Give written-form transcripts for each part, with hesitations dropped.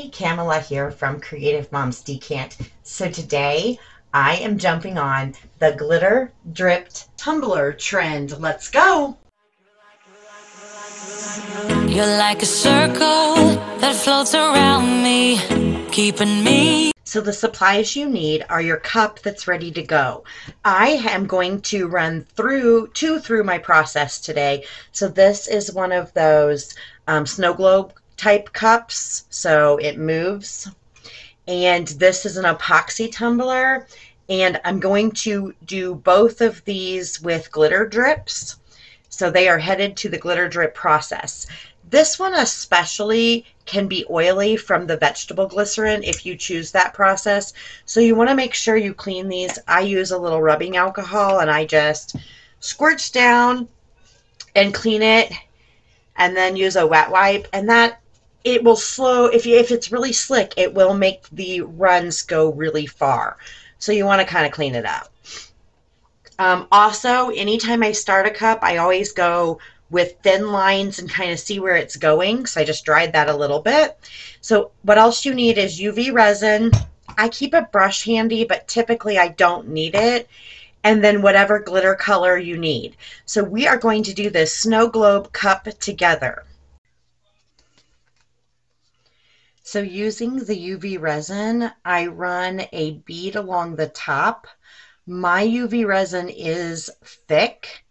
everybody, Kamela here from Creative Moms Decant. So today I am jumping on the glitter dripped tumbler trend. Let's go! You're like a circle that floats around me, keeping me. So the supplies you need are your cup that's ready to go. I am going to run through my process today. So this is one of those snow globe type cups, so it moves. And this is an epoxy tumbler, and I'm going to do both of these with glitter drips. So they are headed to the glitter drip process. This one especially can be oily from the vegetable glycerin if you choose that process. So you want to make sure you clean these. I use a little rubbing alcohol and I just squirts down and clean it, and then use a wet wipe, and that it will slow, if it's really slick, it will make the runs go really far. So you want to kind of clean it up. Also, anytime I start a cup, I always go with thin lines and kind of see where it's going. So I just dried that a little bit. So what else you need is UV resin. I keep a brush handy, but typically I don't need it. And then whatever glitter color you need. So we are going to do this snow globe cup together. So using the UV resin, I run a bead along the top. My UV resin is thick,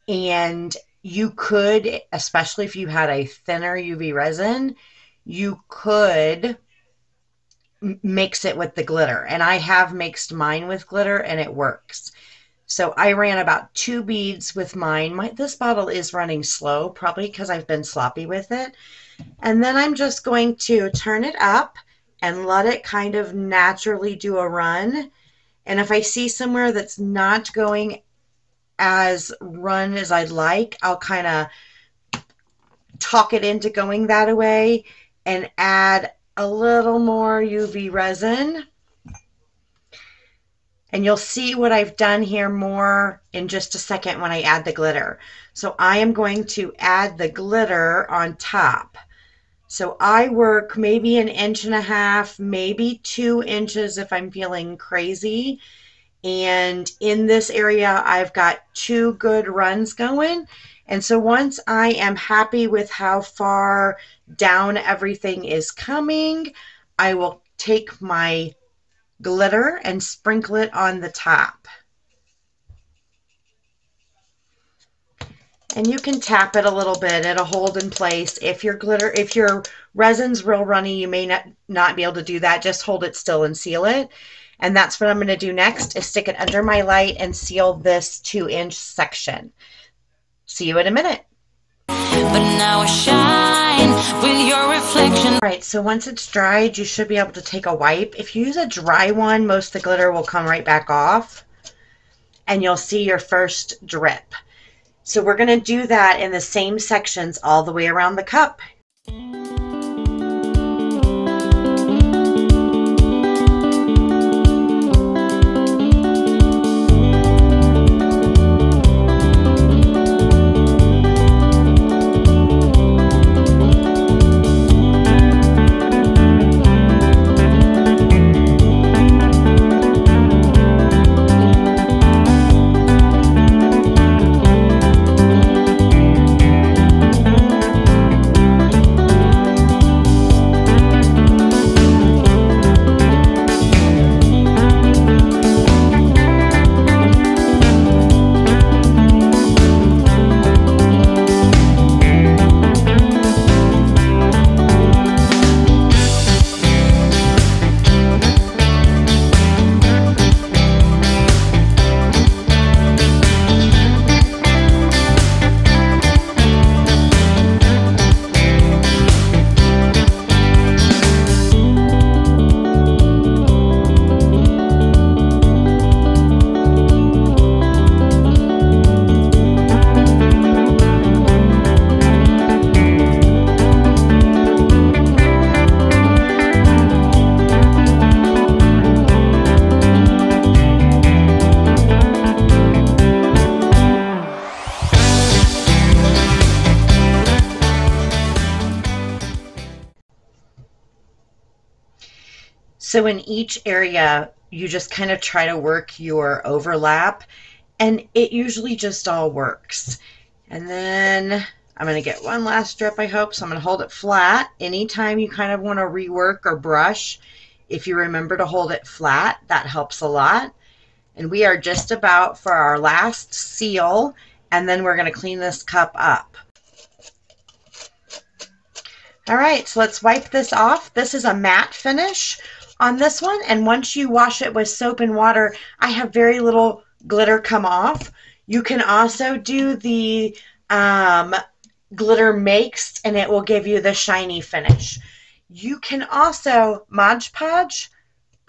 and you could, especially if you had a thinner UV resin, you could mix it with the glitter. And I have mixed mine with glitter and it works. So I ran about 2 beads with mine. This bottle is running slow, probably because I've been sloppy with it. And then I'm just going to turn it up and let it kind of naturally do a run. And if I see somewhere that's not going as run as I'd like, I'll kind of talk it into going that way and add a little more UV resin. And you'll see what I've done here more in just a second when I add the glitter. So I am going to add the glitter on top. So I work maybe 1.5 inches, maybe 2 inches if I'm feeling crazy. And in this area, I've got 2 good runs going. And so once I am happy with how far down everything is coming, I will take my glitter and sprinkle it on the top. And you can tap it a little bit. It'll hold in place. If your resin's real runny, you may not be able to do that. Just hold it still and seal it. And that's what I'm going to do next, is stick it under my light and seal this 2-inch section. See you in a minute. But now I shine with your reflection. All right, so once it's dried, you should be able to take a wipe. If you use a dry one, most of the glitter will come right back off, and you'll see your first drip. So we're going to do that in the same sections all the way around the cup. So in each area, you just kind of try to work your overlap, and it usually just all works. And then I'm going to get one last strip, I hope. So I'm going to hold it flat. Anytime you kind of want to rework or brush, if you remember to hold it flat, that helps a lot. And we are just about for our last seal, and then we're going to clean this cup up. All right, so let's wipe this off. This is a matte finish on this one, and once you wash it with soap and water, I have very little glitter come off. You can also do the glitter mixed, and it will give you the shiny finish. You can also Mod Podge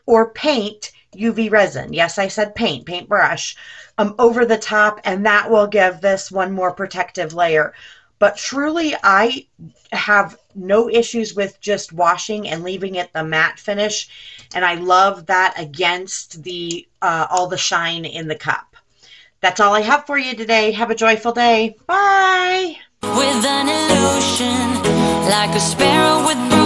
or paint UV resin. Yes, I said paintbrush over the top, and that will give this one more protective layer. But truly, I have no issues with just washing and leaving it the matte finish, and I love that against the all the shine in the cup. That's all I have for you today. Have a joyful day. Bye. With an illusion, like a sparrow with